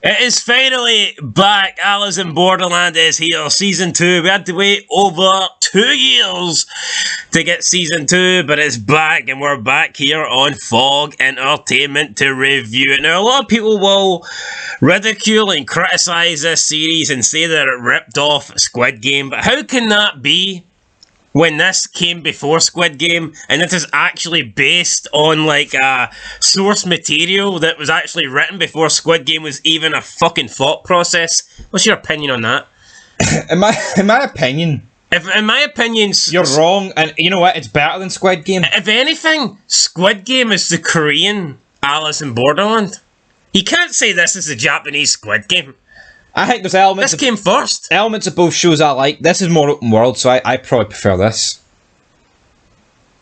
It is finally back. Alice in Borderland is here. Season 2. We had to wait over 2 years to get Season 2, but it's back, and we're back here on Fog Entertainment to review it. Now, a lot of people will ridicule and criticise this series and say that it ripped off Squid Game, but how can that be when this came before Squid Game, and it is actually based on, like, source material that was actually written before Squid Game was even a fucking thought process? What's your opinion on that? In my opinion... In my opinion... You're wrong, and you know what? It's better than Squid Game. If anything, Squid Game is the Korean Alice in Borderland. You can't say this is the Japanese Squid Game. I think there's elements... This came first. Elements of both shows I like. This is more open world, so I probably prefer this.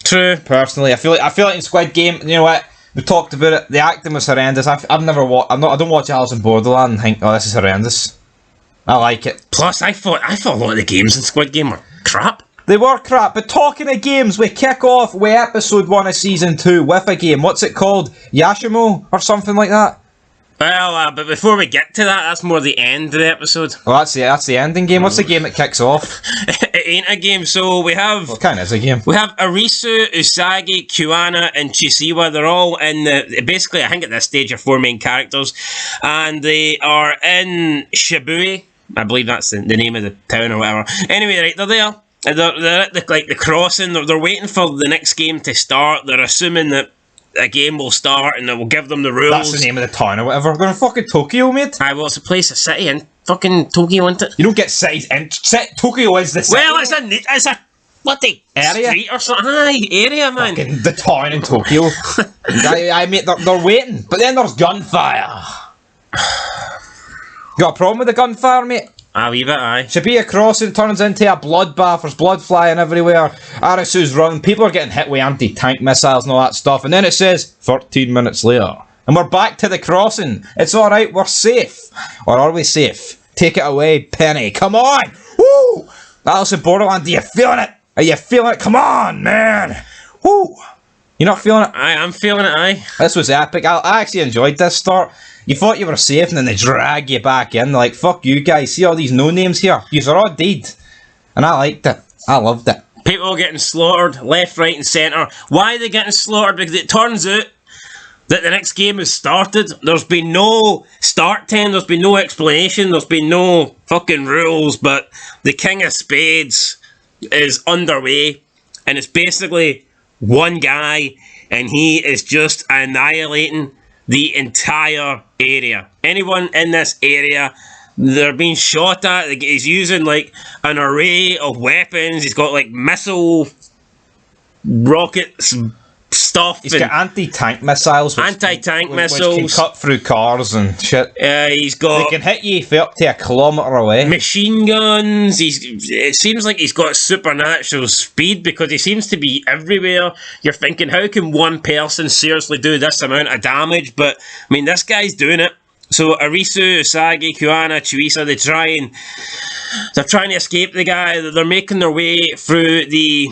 True. Personally, I feel like in Squid Game, you know what? We talked about it. The acting was horrendous. I've never watched... I don't watch Alice in Borderland and think, oh, this is horrendous. I like it. Plus, I thought a lot of the games in Squid Game were crap. They were crap, but talking of games, we kick off with episode 1 of season 2 with a game. What's it called? Yashimo or something like that? Well, but before we get to that, that's more the end of the episode. Oh, that's the ending game. What's the game that kicks off? It ain't a game, so we have... Well, it kind of is a game. We have Arisu, Usagi, Kuina, and Chishiya. They're all in the... Basically, I think at this stage, are 4 main characters. And they are in Shibuya. I believe that's the name of the town or whatever. Anyway, right, they're there. They're at the crossing. They're waiting for the next game to start. They're assuming that a game will start and it will give them the rules. That's the name of the town or whatever. They're in fucking Tokyo, mate. Well, it's a place, a city in fucking Tokyo, isn't it? You don't get cities in... Tokyo is the city. Well, it's a bloody area? Street or something. Aye, area, man. Fucking the town in Tokyo. Mate, they're waiting. But then there's gunfire. You got a problem with the gunfire, mate? A wee bit, aye. Shibuya Crossing turns into a bloodbath. There's blood flying everywhere. Arisu's running. People are getting hit with anti-tank missiles and all that stuff. And then it says, 13 minutes later. And we're back to the crossing. It's alright, we're safe. Or are we safe? Take it away, Penny. Come on! Woo! Alice in Borderland, are you feeling it? Are you feeling it? Come on, man! Woo! You not feeling it? I am feeling it, aye. This was epic. I actually enjoyed this start. You thought you were safe and then they drag you back in. They're like, fuck you guys. See all these no-names here? Yous are all dead. And I liked it. I loved it. People getting slaughtered, left, right and centre. Why are they getting slaughtered? Because it turns out that the next game has started. There's been no start time. There's been no explanation. There's been no fucking rules. But the King of Spades is underway. And it's basically one guy. And he is just annihilating the entire area. Anyone in this area, they're being shot at. He's using like an array of weapons. He's got like missile rockets stuff. He's got anti-tank missiles. Anti-tank missiles. Which can cut through cars and shit. He's got... They can hit you for up to 1 kilometre away. Machine guns. It seems like he's got supernatural speed because he seems to be everywhere. You're thinking, how can one person seriously do this amount of damage? But, I mean, this guy's doing it. So, Arisu, Usagi, Kuina, Chishiya, they're trying to escape the guy. They're making their way through the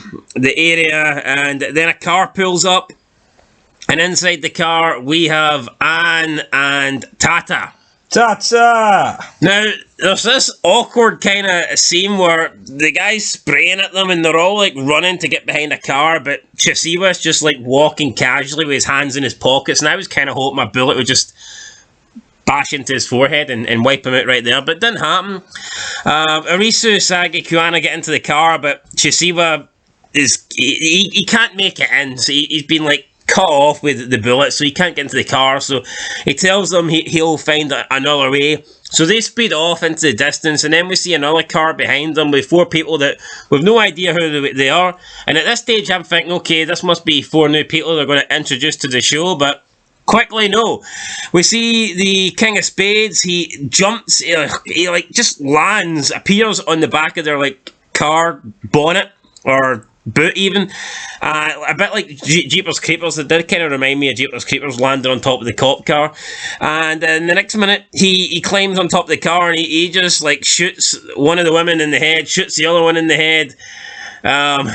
area, and then a car pulls up, and inside the car we have Anne and Tata. Tata! Now, there's this awkward kind of scene where the guy's spraying at them and they're all like running to get behind a car, but Chishiya's just like walking casually with his hands in his pockets, and I was kind of hoping my bullet would just bash into his forehead and wipe him out right there, but it didn't happen. Arisu, Usagi, Kuina get into the car, but Chishiya he can't make it in, so he's been like cut off with the bullet, so he can't get into the car, so he tells them he'll find another way. So they speed off into the distance, and then we see another car behind them with 4 people that we've no idea who they are, and at this stage I'm thinking, okay, this must be 4 new people they're going to introduce to the show, but quickly, no. We see the King of Spades. He jumps, he like just lands, appears on the back of their like car bonnet or boot even. A bit like Jeepers Creepers. It did kind of remind me of Jeepers Creepers landing on top of the cop car. And then the next minute, he climbs on top of the car and he just like shoots one of the women in the head, shoots the other one in the head.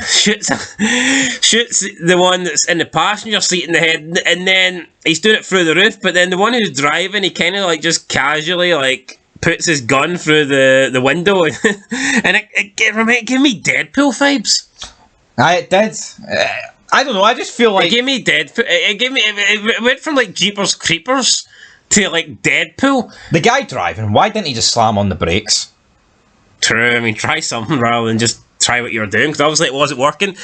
shoots the one that's in the passenger seat in the head, and then he's doing it through the roof. But then the one who's driving, he kind of like just casually like puts his gun through the window, and it gave me Deadpool vibes. It did. I don't know. I just feel like it gave me it went from like Jeepers Creepers to like Deadpool. The guy driving, why didn't he just slam on the brakes? True. I mean, try something rather than just try what you're doing, because obviously it wasn't working.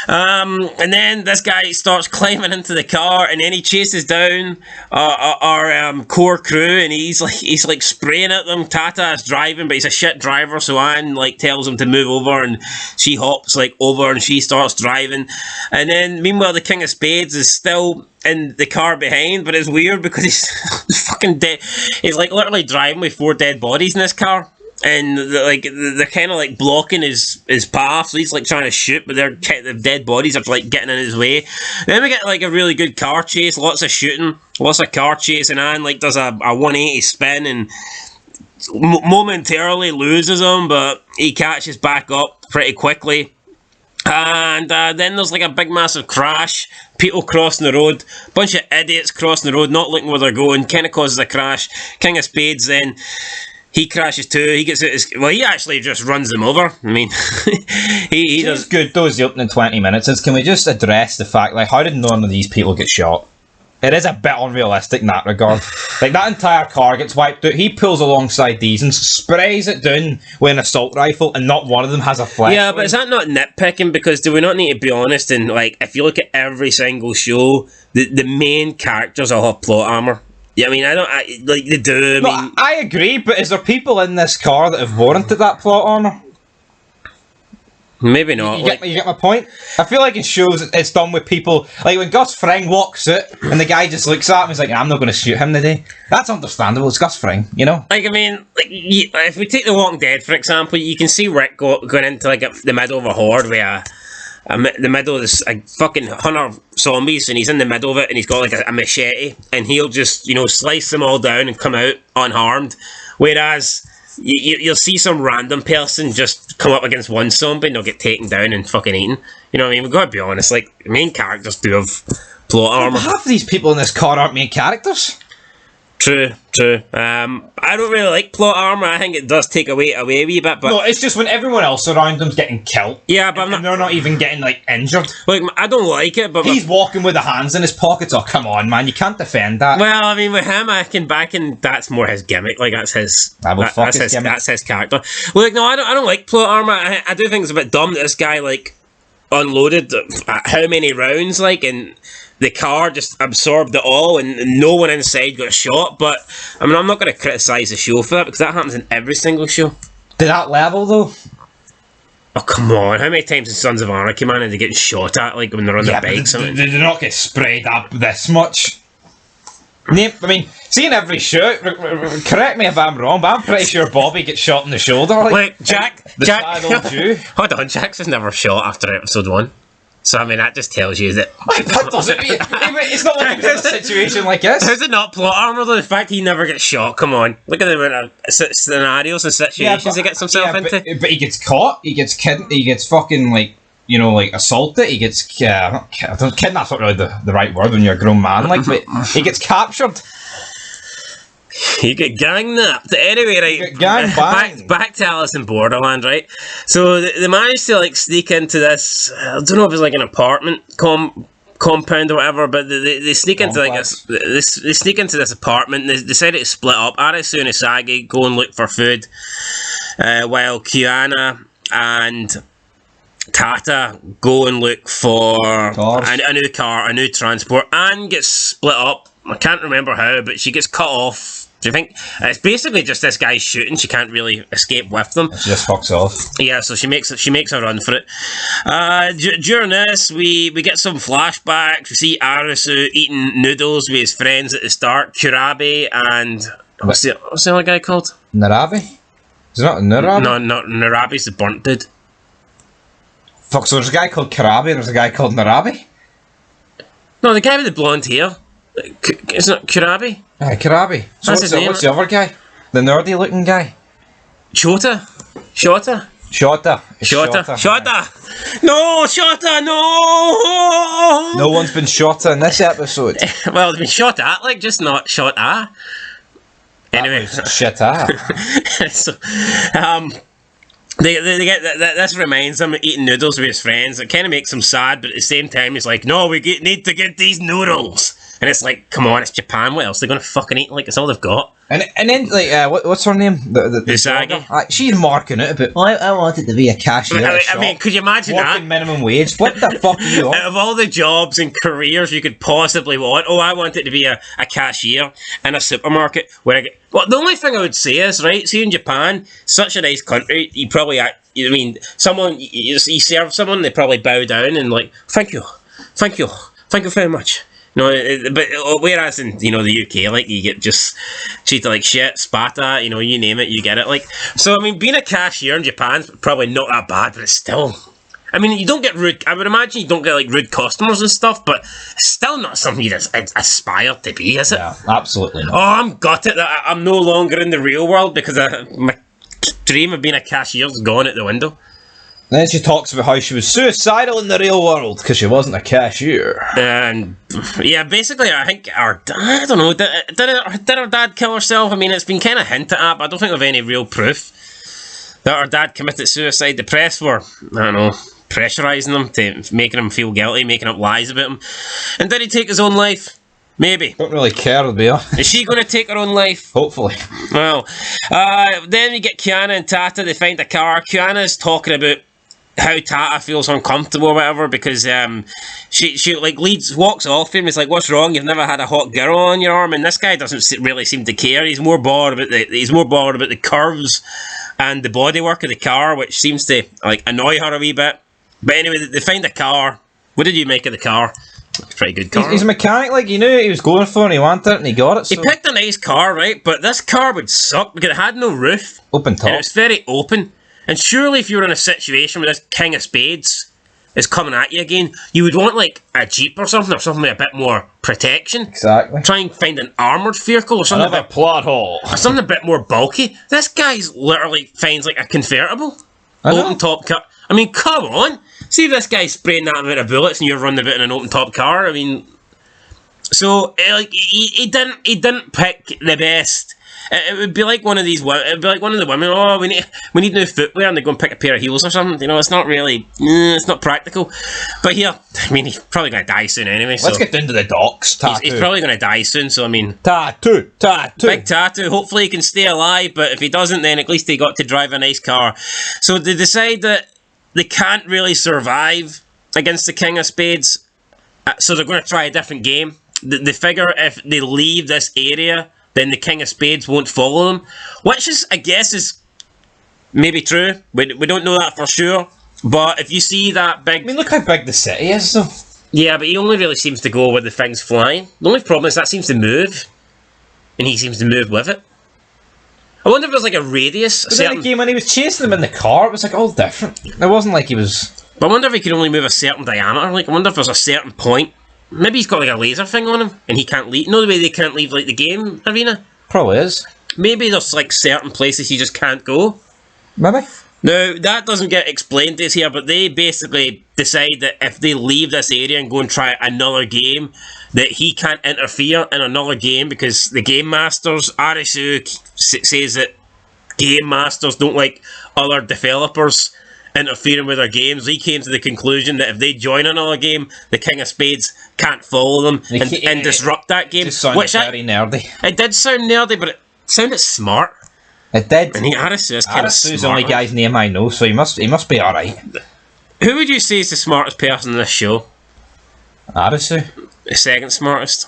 And then this guy starts climbing into the car, and then he chases down our core crew, and he's like spraying at them. Tata is driving, but he's a shit driver, so Anne like tells him to move over, and she hops like over, and she starts driving. And then meanwhile, the King of Spades is still in the car behind, but it's weird because he's fucking dead. He's like literally driving with 4 dead bodies in this car. And they're kind of like blocking his path, so he's like trying to shoot, but the dead bodies are like getting in his way. Then we get like a really good car chase, lots of shooting, lots of car chase, and Anne like does a 180 spin and momentarily loses him, but he catches back up pretty quickly. And then there's like a big massive crash, people crossing the road, bunch of idiots crossing the road, not looking where they're going, kind of causes a crash. King of Spades then, he crashes too. He gets he actually just runs them over. I mean, he does good. Those the opening 20 minutes. Can we just address the fact, like, how did none of these people get shot? It is a bit unrealistic in that regard. Like, that entire car gets wiped out. He pulls alongside these and sprays it down with an assault rifle, and not one of them has a flash. Yeah, but is that not nitpicking? Because do we not need to be honest? And like, if you look at every single show, the main characters all have plot armor. Yeah, I mean, they do. I agree, but is there people in this car that have warranted that plot armor? Maybe not. You get my point? I feel like in shows it's done with people, like when Gus Fring walks out and the guy just looks at him and he's like, I'm not going to shoot him today. That's understandable, it's Gus Fring, you know? Like, I mean, if we take The Walking Dead, for example, you can see Rick going into like the middle of a horde where the middle of this fucking 100 zombies, and he's in the middle of it, and he's got like a machete, and he'll just, slice them all down and come out unharmed. Whereas you'll see some random person just come up against one zombie and they'll get taken down and fucking eaten. You know what I mean? We've got to be honest, like, the main characters do have plot armor. Half of these people in this car aren't main characters. True. I don't really like plot armor. I think it does take away a wee bit, but no, it's just when everyone else around them's getting killed. Yeah, but they're not even getting like injured. Like, I don't like it, but he's walking with the hands in his pockets. Oh, come on, man, you can't defend that. Well, I mean, with him, I can back in. That's more his gimmick. Like, that's his. That's his character. Well, like, no, I don't like plot armor. I do think it's a bit dumb that this guy like unloaded how many rounds, like, and the car just absorbed it all, and no one inside got shot. But I mean, I'm not going to criticise the show for that, because that happens in every single show. To that level, though. Oh, come on. How many times in Sons of Anarchy, man, are they getting shot at, like, when they're on their bikes? They do not get sprayed up this much. I mean, seeing every show, correct me if I'm wrong, but I'm pretty sure Bobby gets shot in the shoulder. Like Jack, hold on, Jack's was never shot after episode 1. So, I mean, that just tells you that... That doesn't mean... It's not like a situation like this. How's it not plot armor, though? The fact he never gets shot, come on. Look at the amount of scenarios and situations he gets himself into. But he gets caught, he gets kidnapped, he gets fucking, like, assaulted, he gets... kidnapped's not really the right word when you're a grown man, like, but he gets captured. You get gang-napped. Anyway, right, back to Alice in Borderland, right? So they managed to like sneak into this. I don't know if it's like an apartment compound or whatever, but they sneak into like they sneak into this apartment. And they decided to split up. Arisu and Usagi go and look for food, while Kuina and Tata go and look for a new car, a new transport, and gets split up. I can't remember how, but she gets cut off. Do you think it's basically just this guy shooting? She can't really escape with them. She just fucks off. Yeah, so she makes a run for it. During this, we get some flashbacks. We see Arisu eating noodles with his friends at the start. Kurabi and what's the other guy called? Narabi? Is it not Narabi? No, Narabi's the burnt dude. Fuck, so there's a guy called Kurabi and there's a guy called Narabi? No, the guy with the blonde hair. Isn't it Kurabi? Kurabi. So what's the other guy? The nerdy looking guy? Shota? Shota. It's Shota! No, Shota, no! No one's been shot in this episode. Well, they've been shot at, like, just not shot at. Anyway. Shit at. So, they get this reminds him of eating noodles with his friends. It kind of makes him sad, but at the same time, he's like, "No, need to get these noodles." And it's like, come on, it's Japan. What else? They're gonna fucking eat? Like, it's all they've got. And then like what's her name? The Usagi. She's marking it a bit. I want it to be a cashier. I mean, could you imagine working that? Minimum wage. What the fuck are you on? Out of all the jobs and careers you could possibly want, I want it to be a cashier in a supermarket where I get. Well, the only thing I would say is, right, see in Japan, such a nice country, you probably, I mean, someone, you serve someone, they probably bow down and like, thank you very much. No, but whereas in, the UK, like, you get just treated like shit, spat at, you name it, you get it. Like, so, I mean, being a cashier in Japan's probably not that bad, but it's still... I mean, you don't get rude... I would imagine you don't get, like, rude customers and stuff, but it's still not something you'd aspire to be, is it? Yeah, absolutely not. Oh, I'm gutted that I'm no longer in the real world because my dream of being a cashier is gone out the window. Then she talks about how she was suicidal in the real world because she wasn't a cashier. And yeah, basically, I think I don't know, did her dad kill herself? I mean, it's been kind of hinted at, but I don't think we have any real proof that her dad committed suicide. The press were, I don't know, pressurising him, to making him feel guilty, making up lies about him. And did he take his own life? Maybe. Don't really care, be her. Is she going to take her own life? Hopefully. Well, then we get Kuina and Tata. They find a car. Kuina's talking about how Tata feels uncomfortable or whatever because she like walks off him. It's like, what's wrong? You've never had a hot girl on your arm, and this guy doesn't really seem to care. He's more bored about the curves and the bodywork of the car, which seems to like annoy her a wee bit. But anyway, they find a car. What did you make of the car? It's a pretty good car. He's a mechanic, like, he knew what he was going for and he wanted it and he got it. So. He picked a nice car, right? But this car would suck because it had no roof. Open top. And it was very open. And surely if you were in a situation where this King of Spades is coming at you again, you would want like a Jeep or something with a bit more protection. Exactly. Try and find an armoured vehicle or something Another plot hole. Or something a bit more bulky. This guy's literally finds like a convertible. Open top car. I mean, come on. See if this guy's spraying that amount of bullets and you're running about in an open top car. I mean, so like he didn't pick the best. It would be like one of these. It'd be like one of the women. Oh, we need new footwear, and they go and pick a pair of heels or something. It's not really. It's not practical. But here, I mean, he's probably going to die soon anyway. So let's get down to the docks. He's probably going to die soon. So I mean, tattoo. Big tattoo. Hopefully he can stay alive. But if he doesn't, then at least he got to drive a nice car. So they decide that they can't really survive against the King of Spades. So they're going to try a different game. They figure if they leave this area, then the King of Spades won't follow them. Which is, I guess, is maybe true. We don't know that for sure. But if you see that big... I mean, look how big the city is, though. Yeah, but he only really seems to go where the thing's flying. The only problem is that seems to move. And he seems to move with it. I wonder if there's like a radius. But in the game, when he was chasing them in the car, it was like all different. It wasn't like he was... But I wonder if he can only move a certain diameter. Like, I wonder if there's a certain point. Maybe he's got like a laser thing on him and he can't leave. You know the way they can't leave like the game arena? Probably is. Maybe there's like certain places you just can't go. Maybe. Now, that doesn't get explained to us here, but they basically decide that if they leave this area and go and try another game, that he can't interfere in another game because the game masters, Arisu says that game masters don't like other developers interfering with their games. He came to the conclusion that if they join another game, the King of Spades can't follow them and disrupt that game. It just sounded very nerdy. It did sound nerdy, but it sounded smart. It did. And Arisu is kind of smart. Arisu's the only guy's name I know, so he must be alright. Who would you say is the smartest person in this show? Arisu. The second smartest.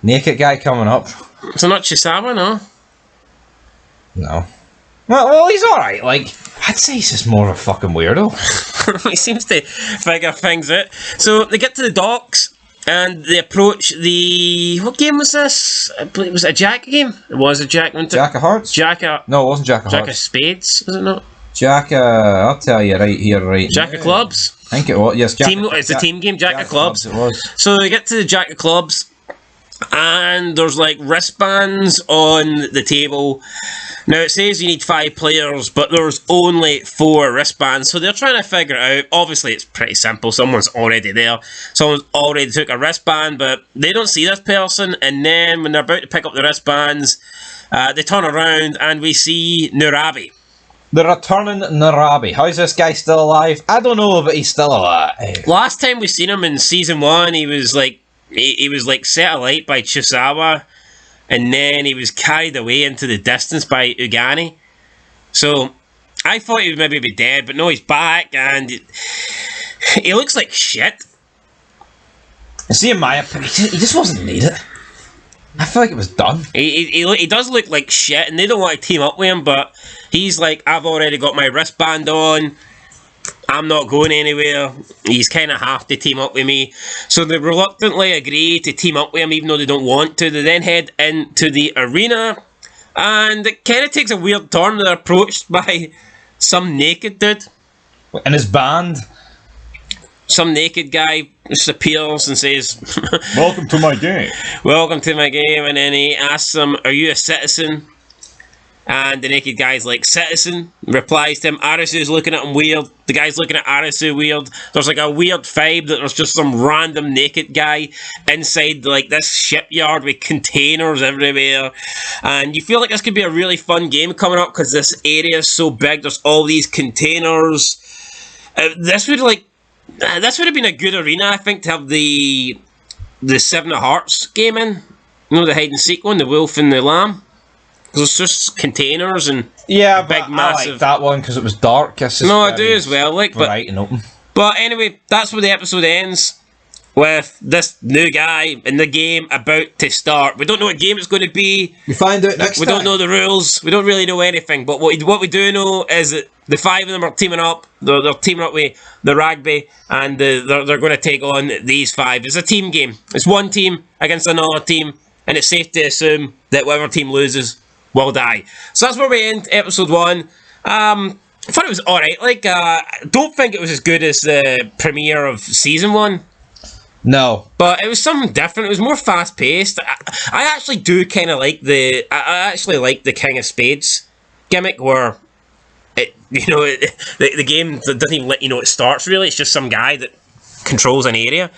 Naked guy coming up. So not Chishiya, no? No. Well, he's alright. Like, I'd say he's just more of a fucking weirdo. He seems to figure things out. So they get to the docks and they approach the... What game was this? I believe it was a Jack game. It was a Jack. Jack of Hearts? No, it wasn't Jack of Hearts. Jack of Spades, was it not? I'll tell you right here, right Jack of Clubs? I think it was, yes. It's a team game, Jack of Clubs. It was. So they get to the Jack of Clubs and there's like wristbands on the table Now it says you need 5 players, but there's only 4 wristbands, so they're trying to figure it out. Obviously, it's pretty simple. Someone's already there. Someone's already took a wristband, but they don't see this person. And then when they're about to pick up the wristbands, they turn around and we see Nurabi. The returning Nurabi. How's this guy still alive? I don't know, but he's still alive. Last time we seen him in season 1, he was like set alight by Chisawa. And then he was carried away into the distance by Ugani. So, I thought he would maybe be dead, but no, he's back, and he looks like shit. See, in my opinion, he just wasn't needed. I feel like it was done. He does look like shit, and they don't want to team up with him, but he's like, I've already got my wristband on. I'm not going anywhere. He's kind of have to team up with me. So they reluctantly agree to team up with him even though they don't want to. They then head into the arena. And it kind of takes a weird turn. They're approached by some naked dude. And his band. Some naked guy just appears and says, Welcome to my game. Welcome to my game. And then he asks them, are you a citizen? And the naked guy's like, citizen, replies to him. Arisu's looking at him weird. The guy's looking at Arisu weird. There's like a weird vibe that there's just some random naked guy inside like this shipyard with containers everywhere. And you feel like this could be a really fun game coming up because this area is so big. There's all these containers. This would have been a good arena, I think, to have the Seven of Hearts game in. You know, the hide and seek one, the wolf and the lamb. There's just containers and big, massive. I like that one because it was dark. No, I do as well. Bright and open. But anyway, that's where the episode ends with this new guy in the game about to start. We don't know what game it's going to be. We find out next time. We don't know the rules. We don't really know anything. But what we do know is that the 5 of them are teaming up. They're teaming up with the rugby, and they're going to take on these 5. It's a team game. It's one team against another team, and it's safe to assume that whatever team loses will die. So that's where we end episode 1. I thought it was alright. Don't think it was as good as the premiere of season 1. No. But it was something different. It was more fast paced. I actually do kind of like I actually like the King of Spades gimmick where the game doesn't even let you know it starts really. It's just some guy that controls an area.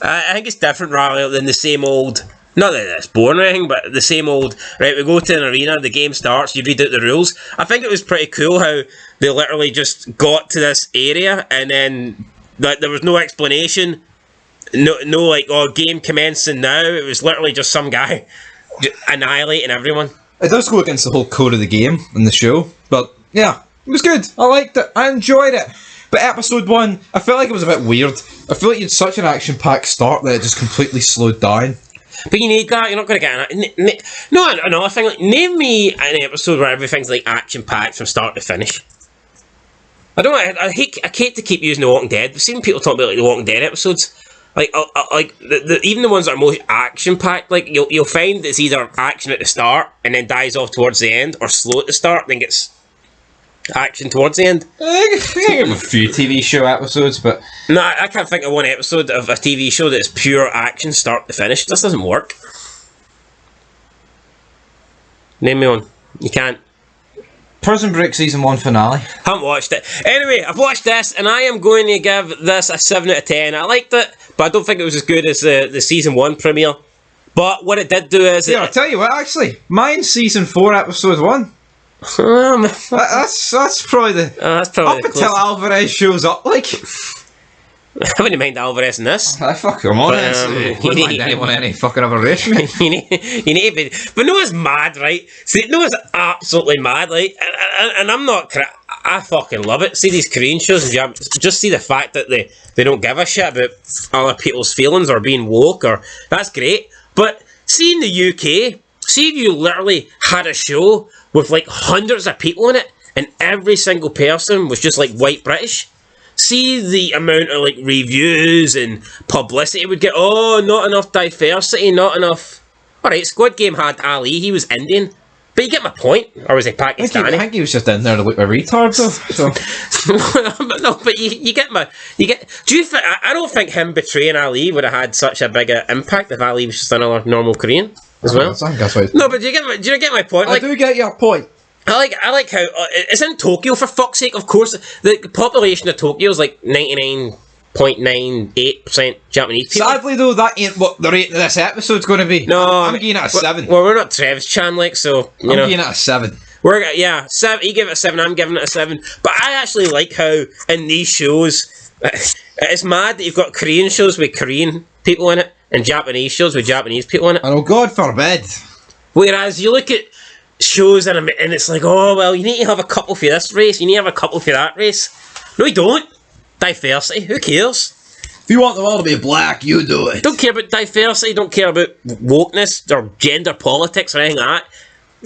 I think it's different rather than the same old. Not that it's boring or anything, but the same old, right, we go to an arena, the game starts, you read out the rules. I think it was pretty cool how they literally just got to this area and then there was no explanation, no like, game commencing now. It was literally just some guy annihilating everyone. It does go against the whole code of the game and the show, but yeah, it was good. I liked it. I enjoyed it. But episode 1, I felt like it was a bit weird. I feel like you had such an action-packed start that it just completely slowed down. But you need that. You're not going to get another thing. Like, name me an episode where everything's like action packed from start to finish. I don't know. I hate to keep using The Walking Dead. I've seen people talk about like The Walking Dead episodes. Even the ones that are most action packed. Like you'll find it's either action at the start and then dies off towards the end, or slow at the start then gets action towards the end. I think I give a few TV show episodes, but no, I can't think of one episode of a TV show that's pure action start to finish. This doesn't work. Name me one. You can't. Prison Break season 1 finale. Haven't watched it. Anyway, I've watched this and I am going to give this a 7 out of 10. I liked it, but I don't think it was as good as the season 1 premiere. But what it did do is I'll tell you what, actually, mine's season 4 episode 1. That's probably the up until Alvarez shows up. Like, I wouldn't mind Alvarez in this. I fuck him on. Wouldn't mind anyone any fucking aberration. you need to be, but no, it's mad, right? See, no, it's absolutely mad. Like, and I'm not. I fucking love it. See these Korean shows, and you just see the fact that they don't give a shit about other people's feelings or being woke, or that's great. But see in the UK, see if you literally had a show with like hundreds of people in it, and every single person was just like white British. See the amount of like reviews and publicity it would get. Oh, not enough diversity, not enough. Alright, Squid Game had Ali, he was Indian. But you get my point. Or was he Pakistani? I think he was just in there to look a retard though. So. but you get my... Do you think... I don't think him betraying Ali would have had such a big impact if Ali was just another normal Korean as well. I think that's right. No, but do you get my point? I do get your point. I like how it's in Tokyo, for fuck's sake. Of course, the population of Tokyo is like 99.98% Japanese people. Sadly, though, that ain't what the rate of this episode's going to be. No, I'm giving it a 7. Well, we're not Trev's Chan, like, so you know. I'm giving it a 7. We're 7. He gave it a 7. I'm giving it a 7. But I actually like how in these shows, it's mad that you've got Korean shows with Korean people in it and Japanese shows with Japanese people in it. Oh, God forbid. Whereas you look at shows and it's like, oh well, you need to have a couple for this race, you need to have a couple for that race. No, you don't. Diversity. Who cares? If you want them all to be black, you do it. Don't care about diversity. Don't care about wokeness or gender politics or anything like that.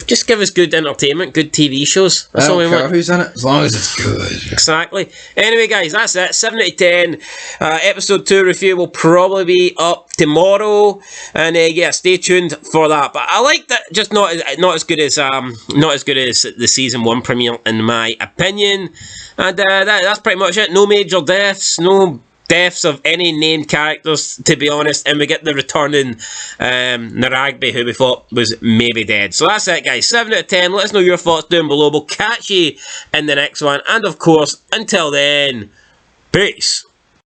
Just give us good entertainment, good TV shows. That's all we want. Who's in it, as long as it's good. Exactly. Anyway, guys, that's it. 7 out of 10. Episode 2 review will probably be up tomorrow, and yeah, stay tuned for that. But I like that. Just not as good as the season 1 premiere, in my opinion. And that's pretty much it. No major deaths. No deaths of any named characters, to be honest, and we get the returning Naragbe, who we thought was maybe dead. So that's it, guys. 7 out of 10. Let us know your thoughts down below. We'll catch you in the next one, and of course, until then, peace.